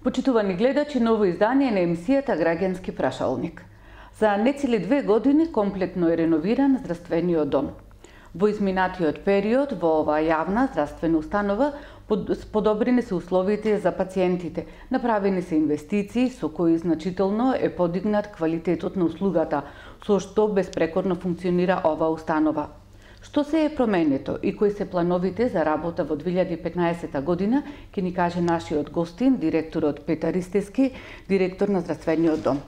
Почитувани гледачи, ново издание на емисијата Граѓански прашалник. За нецели 2 години комплетно е реновиран здравствениот дом. Во изминатиот период во оваа јавна здравствена установа подобрени се условите за пациентите, направени се инвестиции со кои значително е подигнат квалитетот на услугата, со што безпрекорно функционира оваа установа. Што се е променето и кои се плановите за работа во 2015 година, ќе ни каже нашиот гостин, директорот Петар Ристевски, директор на здравствениот дом.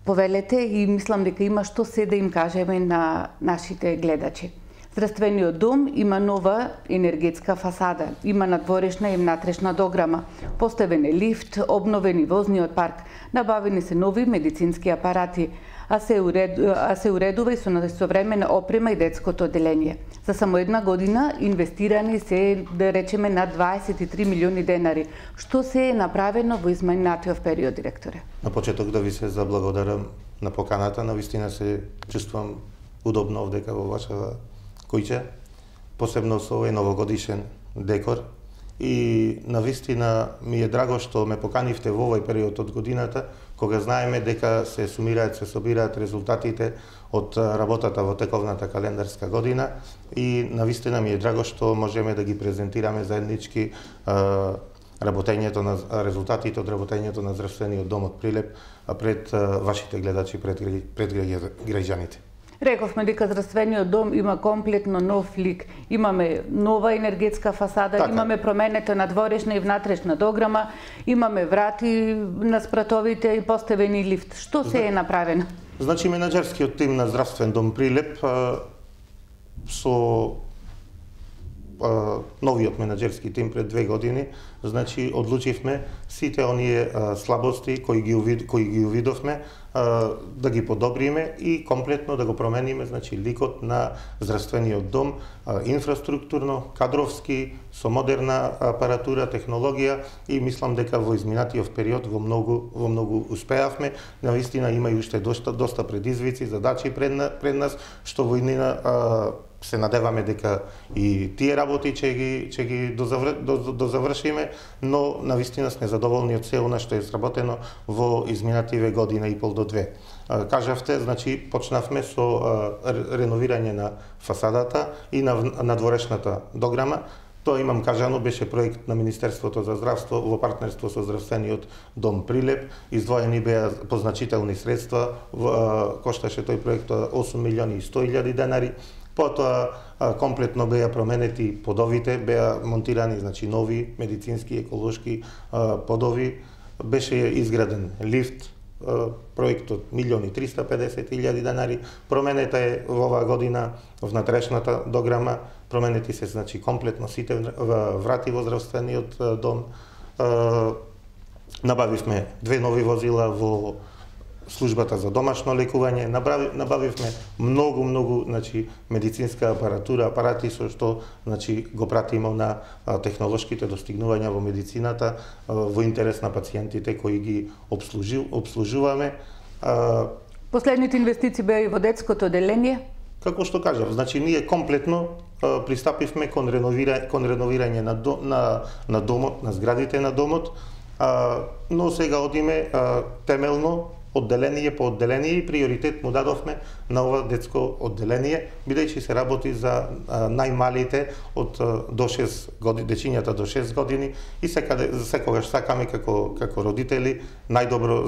Повелете и мислам дека има што се да им кажеме на нашите гледачи. Здравствениот дом има нова енергетска фасада, има надворешна и внатрешна дограма, поставен е лифт, обновени возниот парк, набавени се нови медицински апарати, а се уредува и со современа опрема и детското одделение. За само една година инвестирани се, да речеме, на 23 милиони денари. Што се е направено во изминатиот период, директоре? На почеток да ви се заблагодарам на поканата, навистина се чувствам удобно овдека во ваша куќа, посебно со овој новогодишен декор. И навистина ми е драго што ме поканивте во овој период од годината, кога знаеме дека се сумираат, се собираат резултатите од работата во тековната календарска година и навистина ми е драго што можеме да ги презентираме заеднички работењето на резултатите од работењето на здравствениот дом од Прилеп пред вашите гледачи, пред граѓаните. Рековме дека здравствениот дом има комплетно нов лик. Имаме нова енергетска фасада, така, имаме променета на дворешна и внатрешна дограма, имаме врати на спратовите и поставени лифт. Што се е направено? Значи, менаџерскиот тим на здравствен дом Прилеп со новиот менаџерски тим пред 2 години, значи одлучивме сите оние слабости кои ги увидовме да ги подобриме и комплетно да го промениме, значи ликот на здравствениот дом, инфраструктурно, кадровски, со модерна апаратура, технологија и мислам дека во изминатиот период во многу успеавме. Навистина има и уште доста предизвици, задачи пред нас, што во иднина се надеваме дека и тие работи ќе ги дозавршиме, но навистина сме задоволни од се она што е сработено во изминативе година и пол до 2. Кажавте, значи почнавме со реновирање на фасадата и на надворешната дограма. Тоа имам кажано, беше проект на Министерството за здравство во партнерство со здравствениот дом Прилеп. Издвоени беа позначителни средства, кошташе тој проект 8 милиони и 100 илјади денари. Потоа комплетно беа променети подовите, беа монтирани, значи, нови медицински, еколошки подови. Беше изграден лифт, проектот 1.350.000 денари. Променета е во оваа година внатрешната дограма, променети се, значи, комплетно сите врати во здравствениот дом. Набавивме 2 нови возила во службата за домашно лекување, набавивме многу, значи, медицинска апаратура, апарати со што, значи, го пратиме на технолошките достигнувања во медицината во интерес на пациентите кои ги обслужуваме. Последните инвестиции беа и во детското одделение? Како што кажав, значи, ние комплетно пристапивме кон реновирање на домот, на зградите на домот, но сега одиме темелно одделение по одделение и приоритет му дадовме на ова детско одделение, бидејќи се работи за најмалите од до 6 години, дечињата до 6 години и секогаш сакаме како родители најдобро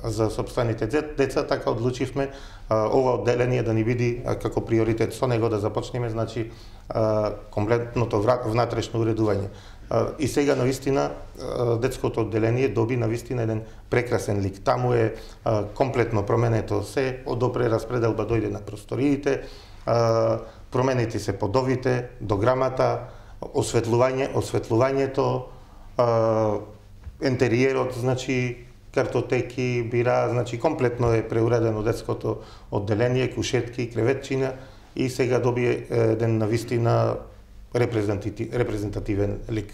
за сопствените деца, така одлучивме ова одделение да ни биде како приоритет, со него да започнеме, значи, комплетното внатрешно уредување. И сега навистина детското одделение доби навистина еден прекрасен лик. Таму е комплетно променето се, од прераспределба дојде на просториите, променети се подовите, дограмата, осветлувањето, интериерот, значи картотеки, бира, значи комплетно е преуредено детското одделение, кушетки, креветчина и сега добие еден навистина репрезентативен лик.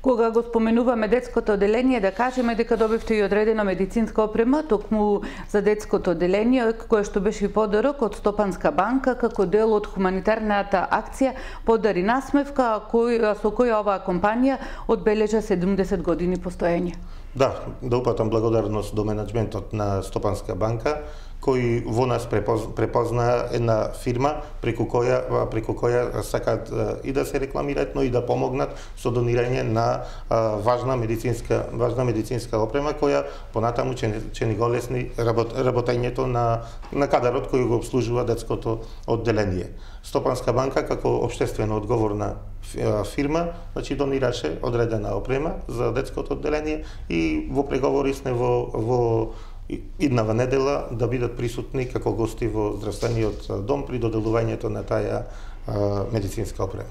Кога го споменуваме детското одделение, да кажеме дека добивте и одредена медицинска опрема токму за детското одделение, кое што беше подарок од Стопанска банка како дел од хуманитарната акција Подари насмевка, со која оваа компанија одбележа 70 години постоење. Да упатам благодарност до менеджментот на Стопанска банка, кој во нас препозна една фирма преку која сакаат и да се рекламираат, но и да помогнат со донирање на важна медицинска опрема која понатаму ќе ни го лесни работењето на кадарот кој го обслужува детското одделение. Стопанска банка како општествено одговорна фирма, значи донираше одредена опрема за детското одделение и во преговори сме во иднава недела да бидат присутни како гости во здравствениот дом при доделувањето на таа медицинска опрема.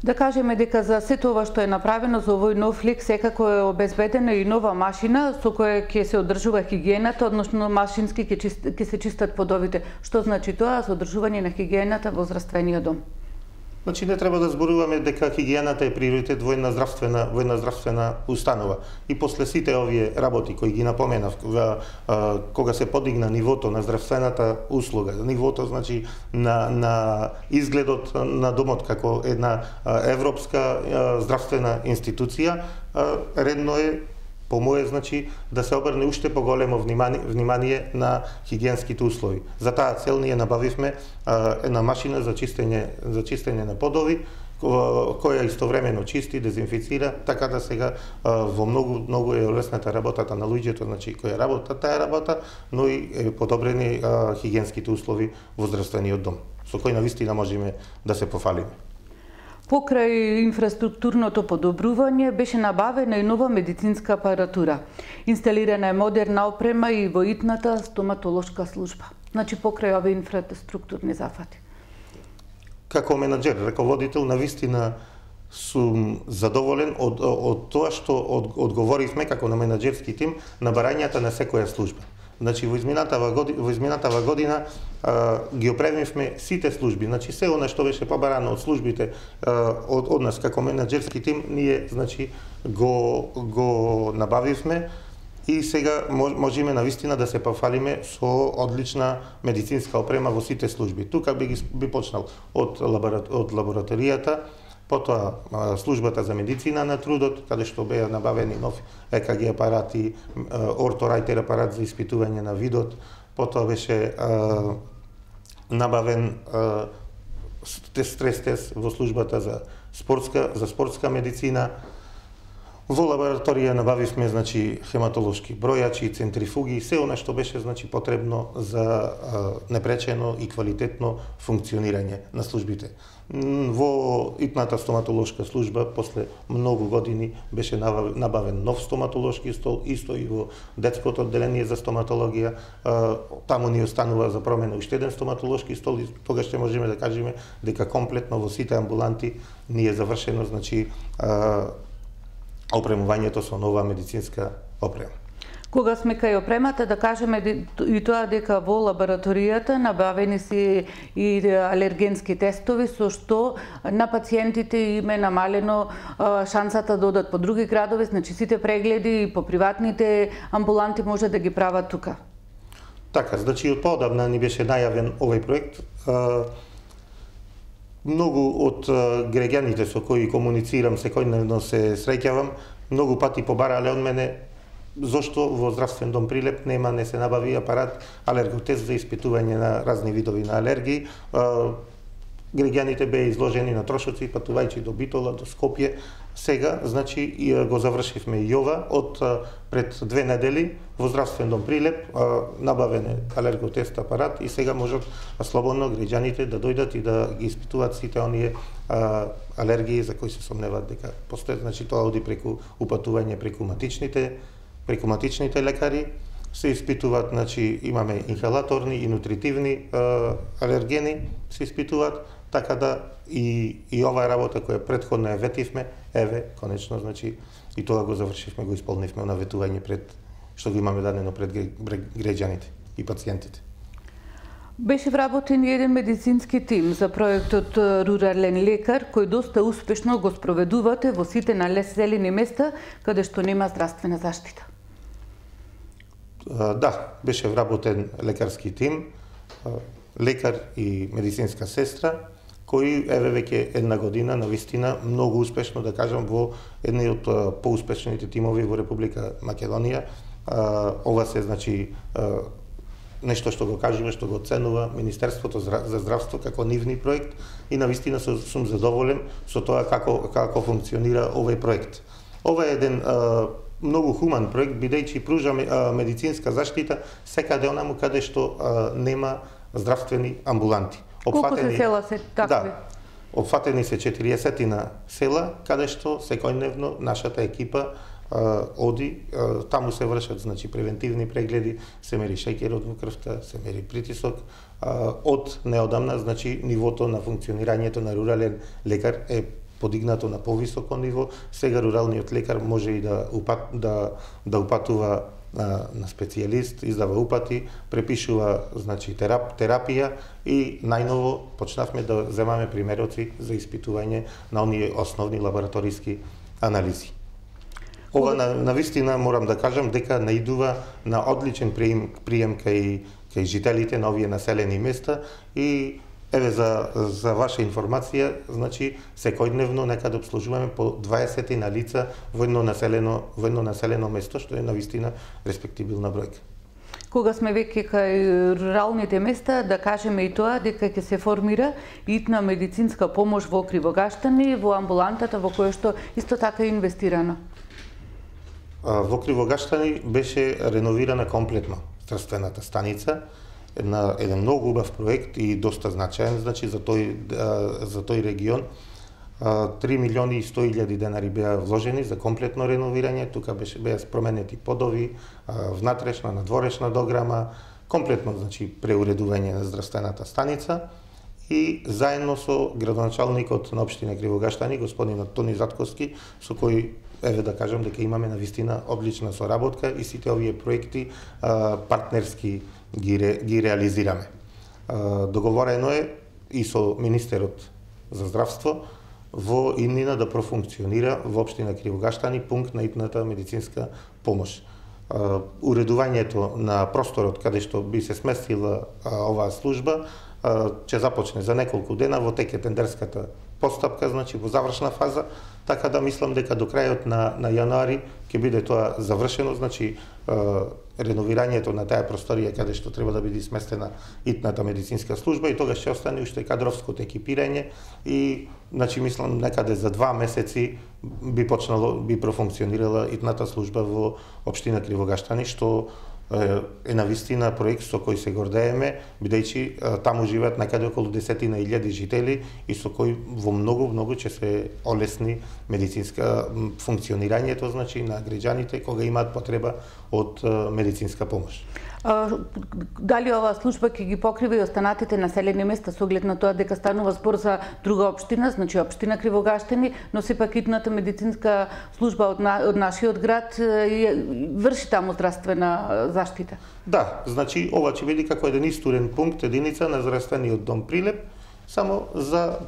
Да кажеме дека за сето ова што е направено за овој нов лик секако е обезбедена и нова машина со која ќе се одржува хигиената, односно машински ќе се чистат подовите. Што значи тоа за одржување на хигиената во здравствениот дом? Значи не треба да зборуваме дека хигиената е приоритет во една здравствена установа. И после сите овие работи кои ги напоменав, кога се подигна нивото на здравствената услуга, нивото значи на изгледот на домот како една европска здравствена институција, редно е по моје значи да се обрне уште поголемо внимание на хигиенските услови. За таа цел ние набавивме една машина за чистење на подови, која истовремено чисти, дезинфицира, така да сега во многу е лесната работата на луѓето, значи кои работат таа работа, но и подобрени хигиенските услови во здравствениот дом, со кој навистина можеме да се пофалиме. Покрај инфраструктурното подобрување беше набавена и нова медицинска апаратура. Инсталирана е модерна опрема и во итната стоматолошка служба. Значи покрај овие инфраструктурни зафати. Како менаџер, раководител, навистина сум задоволен од тоа што одговоривме како на менаџерски тим на барањата на секоја служба. Значи во изминатава година ги опремивме сите служби, значи се она што беше побарано од службите од нас како менаџерски тим, ние значи го набавивме и сега можеме навистина да се пофалиме со одлична медицинска опрема во сите служби. Тука би почнал од лабораторијата, потоа службата за медицина на трудот, каде што беа набавени нов ЕКГ апарати, орторајтер апарат за испитување на видот, потоа беше набавен стрес тест во службата за спортска медицина. Во лабораторија набавивме значи хематолошки бројачи, центрифуги, се она што беше значи потребно за непречено и квалитетно функционирање на службите. Во итната стоматолошка служба после многу години беше набавен нов стоматолошки стол, исто и во детското одделение за стоматологија. Таму ни останува за промена уште еден стоматолошки стол и тогаш ќе можеме да кажеме дека комплетно во сите амбуланти ни е завршено значи опремувањето со нова медицинска опрема. Кога сме кај опремата, да кажеме и тоа дека во лабораторијата набавени се и алергенски тестови, со што на пациентите им е намалено шансата да одат по други градови, значи сите прегледи и по приватните амбуланти може да ги прават тука. Така, значи од поодамна ни беше најавен овој проект. Многу од граѓаните со кои комуницирам, секојдневно се среќавам, многу пати побарале од мене зошто во здравствен дом Прилеп не се набави апарат алерготест за испитување на разни видови на алергии. Граѓаните беа изложени на трошоци, патувајќи до Битола, до Скопје. Сега, значи, го завршивме и ова од пред 2 недели во здравствен дом Прилеп, набавен е алерготест апарат и сега можат слободно граѓаните да дојдат и да ги испитуваат сите оние алергии за кои се сомневаат дека постојат. Значи, тоа оди преку упатување преку матичните лекари, се испитуваат, значи имаме инхалаторни и нутритивни алергени, се испитуваат, така да и оваа работа која претходно ја ветивме, еве, конечно, значи и тоа го завршивме, го исполнивме на ветување пред што го имаме дадено пред граѓаните и пациентите. Беше вработен и еден медицински тим за проектот Рурален лекар, кој доста успешно го спроведувате во сите населени места каде што нема здравствена заштита. Да, беше вработен лекарски тим, лекар и медицинска сестра, кои еве веќе една година навистина многу успешно, да кажам, во едни од поуспешните тимови во Република Македонија. Ова се, значи, нешто што го кажува, што го оценува Министерството за здравство како нивни проект и навистина сум задоволен со тоа како функционира овој проект. Ова е еден многу хуман проект, бидејќи пружа медицинска заштита секаде онаму каде што нема здравствени амбуланти. Колку се села се такви? Да, опфатени се 40 села, каде што секојдневно нашата екипа оди, таму се вршат, значи, превентивни прегледи, се мери шеќерот во крвта, се мери притисок. Од неодамна, значи, нивото на функционирањето на рурален лекар е подигнато на повисоко ниво. Сега руралниот лекар може и да упатува на специјалист, издава упати, препишува, значи, терапија и најново почнавме да земаме примероци за испитување на оние основни лабораториски анализи. Ова навистина морам да кажам дека наидува на одличен прием кај жителите на овие населени места и еве за ваша информација, значи секојдневно некаде обслужуваме по 20 на лица во едно населено место, што е навистина респектибилна бројка. Кога сме веќе кај руралните места, да кажеме и тоа дека ќе се формира итна медицинска помош во Кривогаштани, во амбулантата во која што исто така е инвестирано. Во Кривогаштани беше реновирана комплетно здравствената станица, еден многу убав проект и доста значаен, значи за тој регион. 3 милиони и 100 илјади денари беа вложени за комплетно реновирање, тука беа променети подови, внатрешна, надворешна дограма, комплетно, значи, преуредување на здравствената станица и заедно со градоначалникот на општина Кривогаштани, господин Тони Затковски, со кој еве да кажам дека имаме навистина одлична соработка и сите овие проекти партнерски ги реализираме. Договорено е и со министерот за здравство во иднина да профункционира во општина Кривогаштани пункт на итната медицинска помош. Уредувањето на просторот каде што би се сместила оваа служба ќе започне за неколку дена, во тек е тендерската постапка, значи во завршна фаза, така да мислам дека до крајот на јануари ќе биде тоа завршено, значи реновирањето на таа просторија каде што треба да биде сместена итната медицинска служба и тогаш ќе остане уште кадровското екипирање и, значи, мислам некаде за 2 месеци би профункционирала итната служба во општина Кривогаштани, што е навистина проект со кој се гордееме, бидејќи таму живеат некаде околу 10.000 жители и со кој во многу ќе се олесни медицинска функционирањето, значи, на граѓаните кога имаат потреба од медицинска помош. Дали оваа служба ќе ги покрива и останатите населени места со оглед на тоа дека станува збор за друга општина, значи општина Кривогаштани, но сепак итната медицинска служба од нашиот град врши таму здравствена заштита? Да, значи ова ќе биде како еден истурен пункт, единица на здравствениот дом Прилеп, само за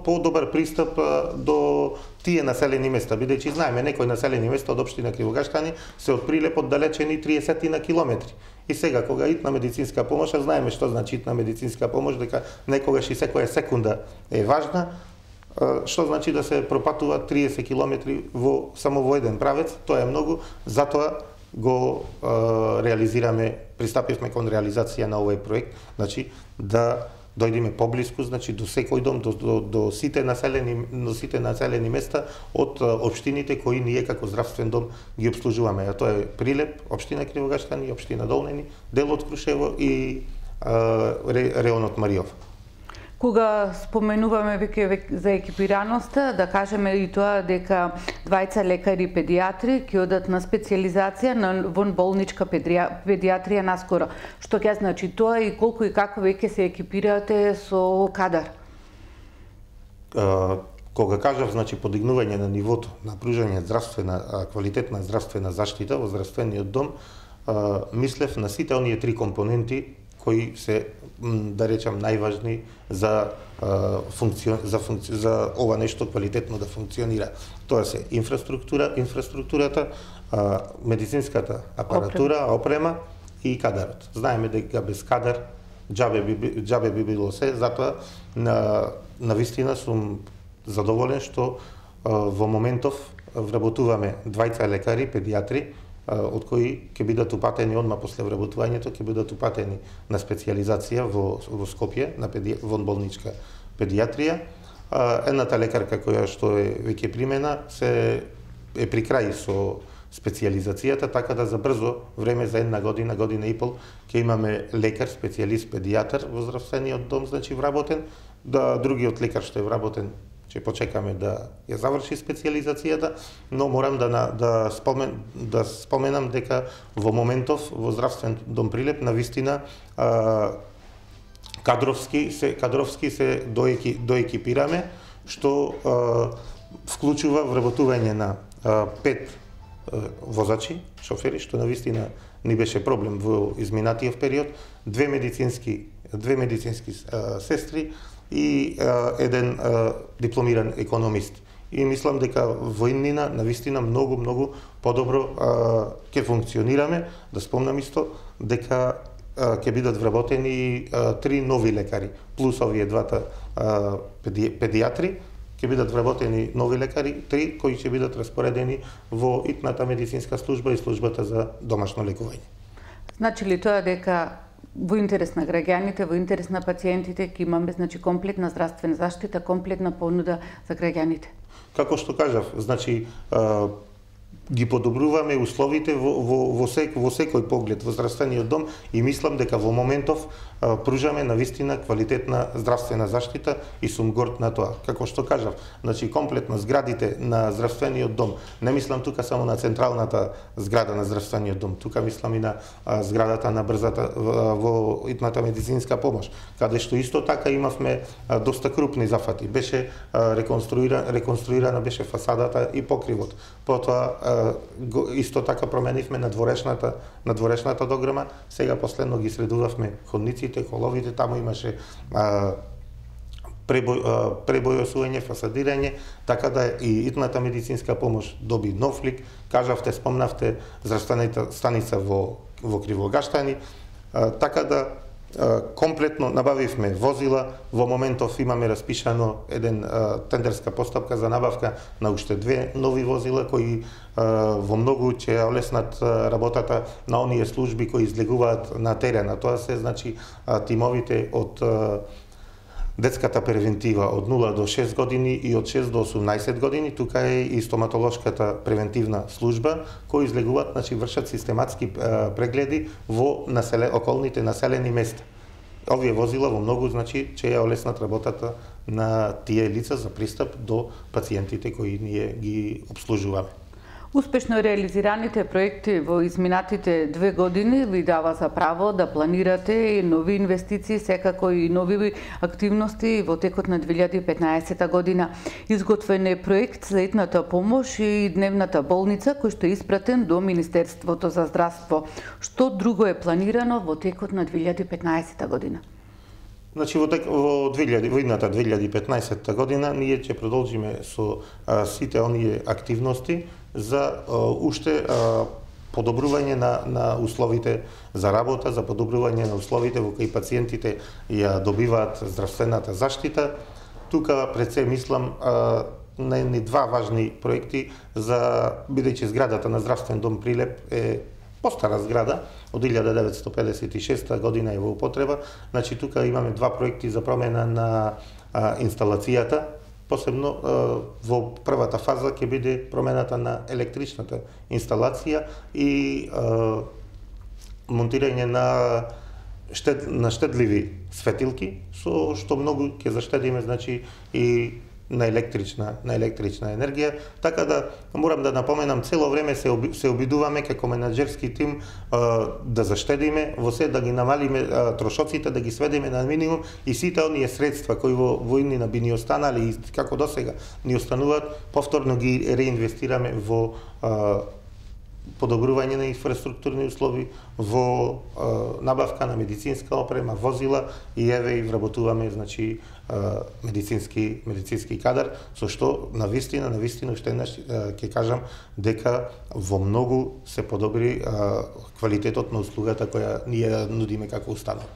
подобар пристап до тие населени места, бидејќи знаеме некои населени места од општина Кривогаштани се од Прилеп оддалечени 30 на километри. И сега кога итна медицинска помош, знаеме што значи итна медицинска помош, дека некогаш и секоја секунда е важна, што значи да се пропатува 30 километри само во еден правец, тоа е многу, затоа го пристапивме кон реализација на овој проект, значи да дојдеме поблиску, значи до секој дом, до сите населени места од општините кои ние како здравствен дом ги обслужуваме. А тоа е Прилеп, општина Кривогаштани, општина Долнени, дел од Крушево и реонот Маријов. Кога споменуваме веќе за екипираноста, да кажеме и тоа дека двајца лекари педиатри ќе одат на специјализација на вонболничка педиатрија наскоро. Што ќе значи тоа и колку и како веќе се екипирате со кадар? Кога кажав, значи, подигнување на нивото на пружање квалитетна здравствена заштита во здравствениот дом, мислев на сите оние 3 компоненти кои се, да речам, најважни за ова нешто квалитетно да функционира. Тоа се инфраструктурата, медицинската апаратура, опрема и кадарот. Знаеме дека без кадар џабе би било се, затоа на вистина сум задоволен што во моментов вработуваме двајца лекари, педиатри, од кои ќе бидат упатени одма после вработувањето, ќе бидат упатени на специјализација во Скопје, во болничка педиатрија. Едната лекарка која што е веќе примена е при крај со специјализацијата, така да за брзо време, за една година, година и пол, ќе имаме лекар, специјалист, педијатар во здравствениот дом, значи вработен, да другиот лекар што е вработен ќе почекаме да ја заврши специјализацијата, но морам да споменам дека во моментов во здравствен дом Прилеп навистина кадровски се доекипираме, што вклучува вработување на 5 возачи, шофери, што навистина ни беше проблем во изминатиот период, две медицински сестри и еден дипломиран економист. И мислам дека во иднина навистина многу подобро ќе функционираме. Да спомнам исто дека ќе бидат вработени 3 нови лекари, плюс овие двата педиатри, ќе бидат вработени нови лекари, 3 кои ќе бидат распоредени во итната медицинска служба и службата за домашно лекување. Значи ли тоа дека во интерес на граѓаните, во интерес на пациентите ќе имаме значи комплетна здравствена заштита, комплетна понуда за граѓаните? Како што кажав, значи ги подобруваме условите во секој поглед во здравствениот дом и мислам дека во моментов пружаме навистина квалитетна здравствена заштита и сум горд на тоа. Како што кажав, значи комплетно зградите на здравствениот дом, не мислам тука само на централната зграда на здравствениот дом, тука мислам и на зградата на брзата во итната медицинска помош, каде што исто така имавме доста крупни зафати. Беше реконструирана беше фасадата и покривот. Потоа исто така променивме надворешната дограма, сега последно ги средувавме ходниците, холовите, таму имаше пребојосување, фасадирање, така да и итната медицинска помош доби нов лик. Кажавте, спомнавте здравствената станица во Кривогаштани, така да комплетно набавивме возила. Во моментов имаме распишано еден тендерска постапка за набавка на уште 2 нови возила кои во многу ќе олеснат работата на оние служби кои излегуваат на терена. Тоа се значи тимовите од детската превентива од 0 до 6 години и од 6 до 18 години. Тука е и стоматолошката превентивна служба кои излегуваат, значи вршат систематски прегледи во околните населени места. Овие возила во многу значи ќе ја олеснат работата на тие лица за пристап до пациентите кои ние ги обслужуваме. Успешно реализираните проекти во изминатите 2 години ви дава за право да планирате и нови инвестиции, секако и нови активности во текот на 2015 година. Изготвен е проект за итната помош и дневната болница кој што е испратен до Министерството за здравство. Што друго е планирано во текот на 2015 година? Значи во идната 2015 година ние ќе продолжиме со сите оние активности за уште подобрување на условите за работа, за подобрување на условите во кои пациентите ја добиваат здравствената заштита. Тука пред се мислам на едни 2 важни проекти, бидејќи зградата на здравствен дом Прилеп е постара зграда, од 1956 година е во употреба. Значи тука имаме 2 проекти за промена на инсталацијата. Посебно во првата фаза ќе биде промената на електричната инсталација и монтирање на штедливи светилки, со што многу ќе заштедиме, значи и на електрична енергија, така да морам да напоменам, цело време се обидуваме како менаџерски тим да заштедиме, во се да ги намалиме трошоците, да ги сведеме на минимум и сите оние средства кои во иднина би ни останали и како досега ни остануваат, повторно ги реинвестираме во подобрување на инфраструктурни услови, во набавка на медицинска опрема, возила и еве и вработуваме значи медицински кадар, со што навистина уште еднаш ќе кажам дека во многу се подобри квалитетот на услугата која ние нудиме како установа.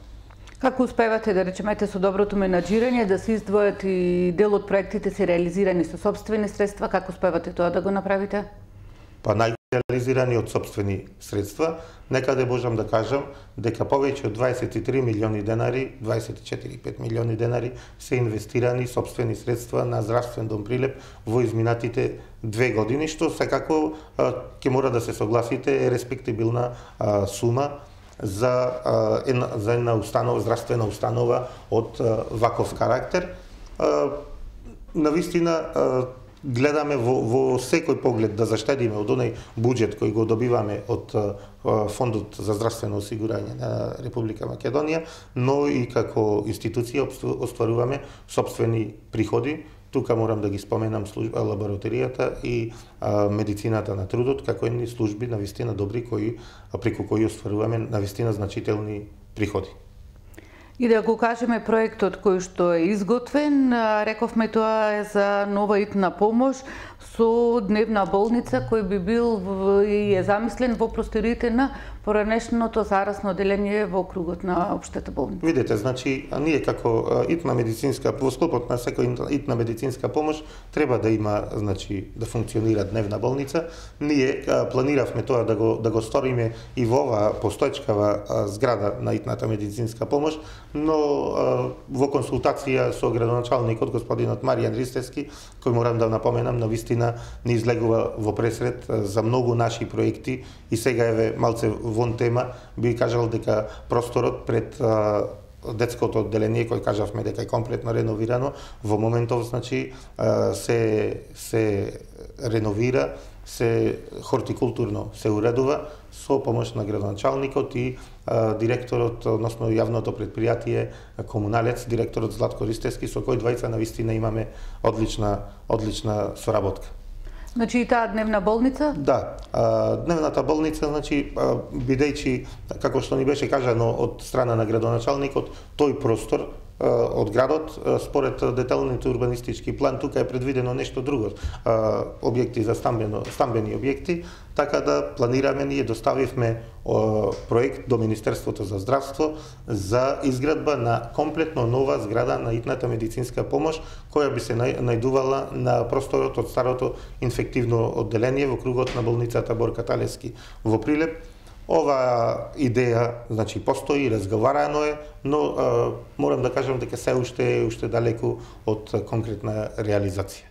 Како успевате, да речемете, со доброто менаџирање да се издвојат и дел од проектите се реализирани со сопствени средства? Како успевате тоа да го направите? Па реализирани од сопствени средства, некаде можам да кажам дека повеќе од 23 милиони денари, 24-5 милиони денари се инвестирани сопствени средства на здравствен дом Прилеп во изминатите 2 години, што секако ќе мора да се согласите е респектибилна сума за една установа, здравствена установа од ваков карактер. Навистина гледаме во секој поглед да заштедиме од оној буџет кој го добиваме од Фондот за здравствено осигурање на Република Македонија, но и како институција остваруваме сопствени приходи. Тука морам да ги споменам лабораторијата и медицината на трудот, како едни служби навистина добри преку кои остваруваме навистина значителни приходи. И да го кажеме, проектот кој што е изготвен, рековме тоа е за нова итна помош со дневна болница кој би бил и е замислен во просториите на поранешното зарасно оделение во округот на општата болница. Видете, значи, ние како итна медицинска, во склопот на секој итна медицинска помош треба да има, значи, да функционира дневна болница. Ние планиравме тоа да го сториме и во оваа постоечкава зграда на итната медицинска помош, но во консултација со градоначалникот господинот Маријан Ристевски, кој морам да напоменам, навистина не излегува во пресред за многу наши проекти и сега еве малце вон тема би кажал дека просторот пред детското одделение кој кажавме дека е комплетно реновирано, во моментов значи се реновира, се хортикултурно се уредува со помош на градоначалникот и директорот, односно јавното предпријатие Комуналец, директорот Златко Ристевски, со кој двајца навистина имаме одлична соработка. Значи и таа дневна болница? Да, дневната болница, значи, бидејќи, како што ни беше кажано од страна на градоначалникот, тој простор од градот, според деталниот урбанистички план, тука е предвидено нешто друго, објекти за стамбени објекти, така да планираме, ние доставивме проект до Министерството за здравство за изградба на комплетно нова зграда на итната медицинска помош, која би се најдувала на просторот од старото инфективно одделение во кругот на болницата Борка Талевски во Прилеп. Ова идеја, значи, постои, разговарано е, но морам да кажам дека се уште далеку од конкретна реализација.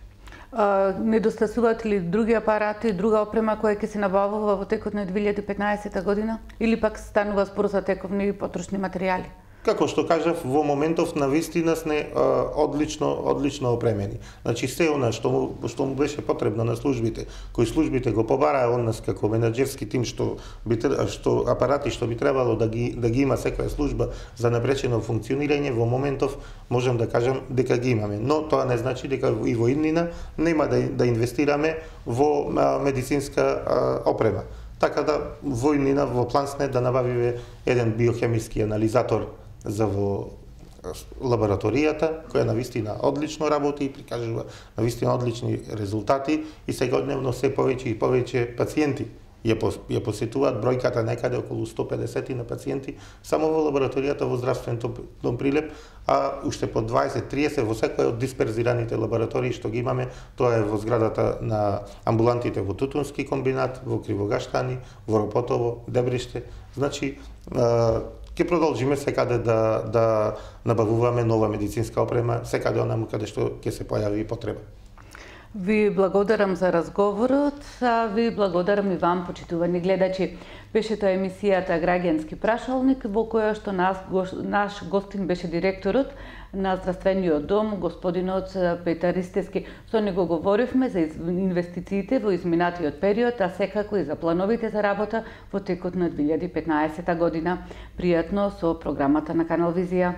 Недостасуваат ли други апарати, друга опрема која ќе се набавува во текот на 2015 година? Или пак станува збор за тековни потрошни материјали? Како што кажав, во моментов навистина сме одлично опремени. Значи се она што му беше потребно на службите, кои службите го побараа од нас како менаџерски тим, што апарати што би требало да ги има секоја служба за напречено функционирање, во моментов можам да кажам дека ги имаме. Но тоа не значи дека и во иднина нема да инвестираме во медицинска опрема. Така да во иднина во план сме да набавиме еден биохемиски анализатор за во лабораторијата, која навистина одлично работи и прикажува навистина одлични резултати и секојдневно се повеќе и повеќе пациенти ја посетуваат, бројката некаде околу 150 на пациенти само во лабораторијата во здравствен дом Прилеп, а уште по 20-30 во секоја од дисперзираните лаборатории што ги имаме, тоа е во зградата на амбулантите во Тутунски комбинат, во Кривогаштани, во Ропотово, Дебриште. Значи, ќе продолжиме секаде да набавуваме нова медицинска опрема, секаде онаму каде што ќе се појави потреба. Ви благодарам за разговорот, а ви благодарам и вам, почитувани гледачи. Беше тоа емисијата Граѓански прашалник, во која што наш гостин беше директорот на здравствениот дом, господинот Петар Ристевски. Со него говоривме за инвестициите во изминатиот период, а секако и за плановите за работа во текот на 2015 година. Пријатно со програмата на Канал Визија.